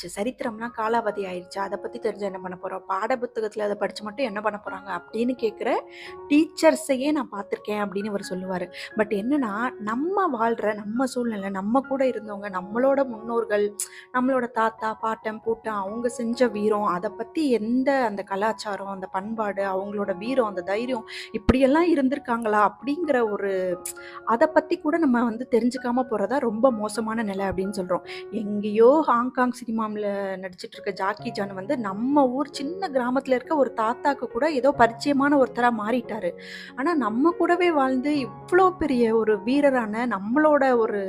ஆயிடுச்சு. சரித்திரம்லாம் காலாவதி ஆயிடுச்சு. அத பத்தி தெரிஞ்சா என்ன பண்ண போறோம்? பாட புத்தகத்துல அத படிச்சு மட்டும் என்ன பண்ண போறாங்க? அப்படின்னு கேட்கிற டீச்சர்ஸையே நான் பார்த்துருக்கேன் அப்படின்னு இவர் சொல்லுவாரு. பட் என்னன்னா, நம்ம வாழ்ற நம்ம சூழ்நிலை, நம்ம கூட இருந்தவங்க, நம்மளோட முன்னோர்கள், நம்மளோட தாத்தா, பாட்டன், பூட்டன் அவங்க செஞ்ச வீரம், அத பத்தி எந்த அந்த கலாச்சாரம், அந்த பண்பாடு, அவங்களோட வீரம், அந்த தைரியம் இப்படியெல்லாம் இருந்திருக்காங்களா? அப்படிங்கிற ஒரு அத பத்தி கூட நம்ம வந்து தெரிஞ்சுக்காம போறதா ரொம்ப மோசமான நிலை அப்படின்னு சொல்றோம். எங்கேயோ ஹாங்காங் சினிமாவுல நடிச்சிட்டு இருக்க ஜாக்கி சான் வந்து நம்ம ஊர் சின்ன கிராமத்துல இருக்க ஒரு தாத்தாக்கு கூட ஏதோ பரிச்சயமான ஒருத்தரா மாறிட்டாரு. ஆனா நம்ம கூடவே வாழ்ந்து இவ்ளோ பெரிய ஒரு வீரரான நம்மளோட ஒரு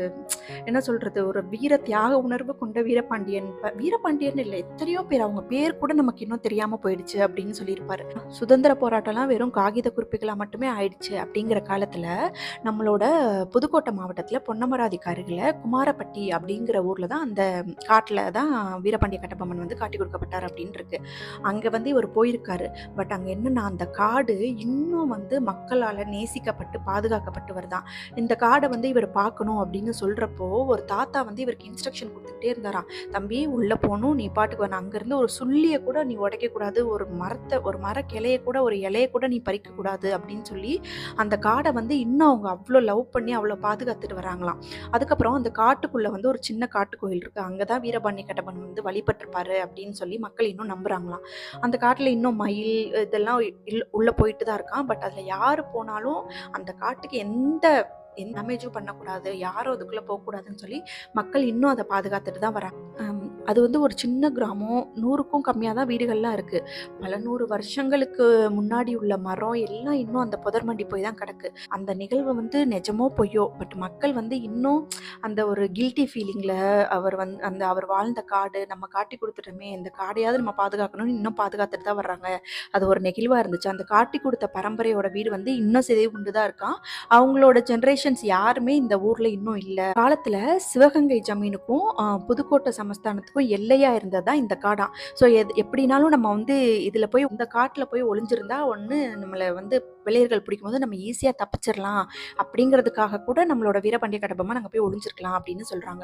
என்ன சொல்றது, ஒரு வீர தியாக உணர்வு கொண்ட வீரபாண்டியன் வீரபாண்டியன் இல்ல, எத்தனையோ பேர் அவங்க பேர் கூட நமக்கு இன்னும் தெரியாம போயிடுச்சு அப்படின்னு சொல்லியிருப்பாரு. சுதந்திர போராட்டம்லாம் வெறும் காகித குறிப்புகளா மட்டுமே ஆயிடுச்சு அப்படிங்கிற காலத்துல நம்மளோட புதுக்கோட்டை மாவட்டத்துல பொன்னமராவதிக்கு அருகில குமாரப்பட்டி அப்படிங்கிற ஊர்ல தான் அந்த காட்டுல தான் வீரபாண்டிய கட்டபொம்மன் வந்து காட்டி கொடுக்கப்பட்டார் அப்படின்னு இருக்கு. அங்க வந்து இவர் போயிருக்காரு. பட் அங்க என்னன்னா அந்த காடு இன்னும் வந்து மக்களால நேசிக்கப்பட்டு பாதுகாக்கப்பட்டு வருதாம். இந்த காடை வந்து இவர் பார்க்கணும் அப்படின்னு சொல்றப்போ ஒரு தாத்தா வந்து இவருக்கு இன்ஸ்ட்ரக்ஷன் கொடுத்துக்கிட்டே இருந்தாராம். தம்பி உள்ள போகணும், நீ பாட்டுக்கு வரணும், அங்கிருந்து ஒரு சுள்ளிய கூட நீ உடைக்க கூடாது, ஒரு மர கிளைய கூட ஒரு இலைய கூட நீ பறிக்க கூடாது அப்படின்னு சொல்லி அந்த காடை வந்து இன்னும் அவங்க அவ்வளோ லவ் பண்ணி அவ்வளோ பாதுகாத்துட்டு வராங்களாம். அதுக்கப்புறம் அந்த காட்டுக்குள்ள வந்து ஒரு சின்ன காட்டு கோயில் இருக்கு. அங்கதான் வீரபாண்டிய கட்டபொம்மன் வந்து வழிபட்டிருப்பாரு அப்படின்னு சொல்லி மக்கள் இன்னும் நம்புறாங்களாம். அந்த காட்டுல இன்னும் மயில் இதெல்லாம் உள்ள போயிட்டு தான் இருக்கான். பட் அதுல யாரு போனாலும் அந்த காட்டுக்கு எந்த டேமேஜும் பண்ணக்கூடாது, யாரும் அதுக்குள்ள போகக்கூடாதுன்னு சொல்லி மக்கள் இன்னும் அதை பாதுகாத்துட்டு தான் வராங்க. அது வந்து ஒரு சின்ன கிராமம், 100க்கும் கம்மியாக தான் வீடுகள்லாம் இருக்கு. பல 100 வருஷங்களுக்கு முன்னாடி உள்ள மரம் எல்லாம் இன்னும் அந்த புதர் மண்டி போய் தான் கிடக்கு. அந்த நிகழ்வு வந்து நிஜமோ பொய்யோ, பட் மக்கள் வந்து இன்னும் அந்த ஒரு கில்ட்டி ஃபீலிங்ல அவர் வாழ்ந்த காடு நம்ம காட்டி கொடுத்துட்டோமே, இந்த காடையாவது நம்ம பாதுகாக்கணும்னு இன்னும் பாதுகாத்துட்டு தான் வர்றாங்க. அது ஒரு நெகிழ்வா இருந்துச்சு. அந்த காட்டி கொடுத்த பரம்பரையோட வீடு வந்து இன்னும் சிதை கொண்டு தான் இருக்கான். அவங்களோட ஜெனரேஷன்ஸ் யாருமே இந்த ஊர்ல இன்னும் இல்ல. காலத்துல சிவகங்கை ஜமீனுக்கும் புதுக்கோட்டை சமஸ்தானத்துக்கும் எல்லையா இருந்ததா இந்த காடாம். ஸோ எப்படினாலும் நம்ம வந்து இதுல போய் இந்த காட்டுல போய் ஒளிஞ்சிருந்தா ஒண்ணு நம்மள வந்து வெள்ளையர்கள் பிடிக்கும்போது நம்ம ஈஸியா தப்பிச்சிடலாம் அப்படிங்கிறதுக்காக கூட நம்மளோட வீரபாண்டிய கட்டபொம்மன் அங்க போய் ஒளிஞ்சிருக்கலாம் அப்படின்னு சொல்றாங்க.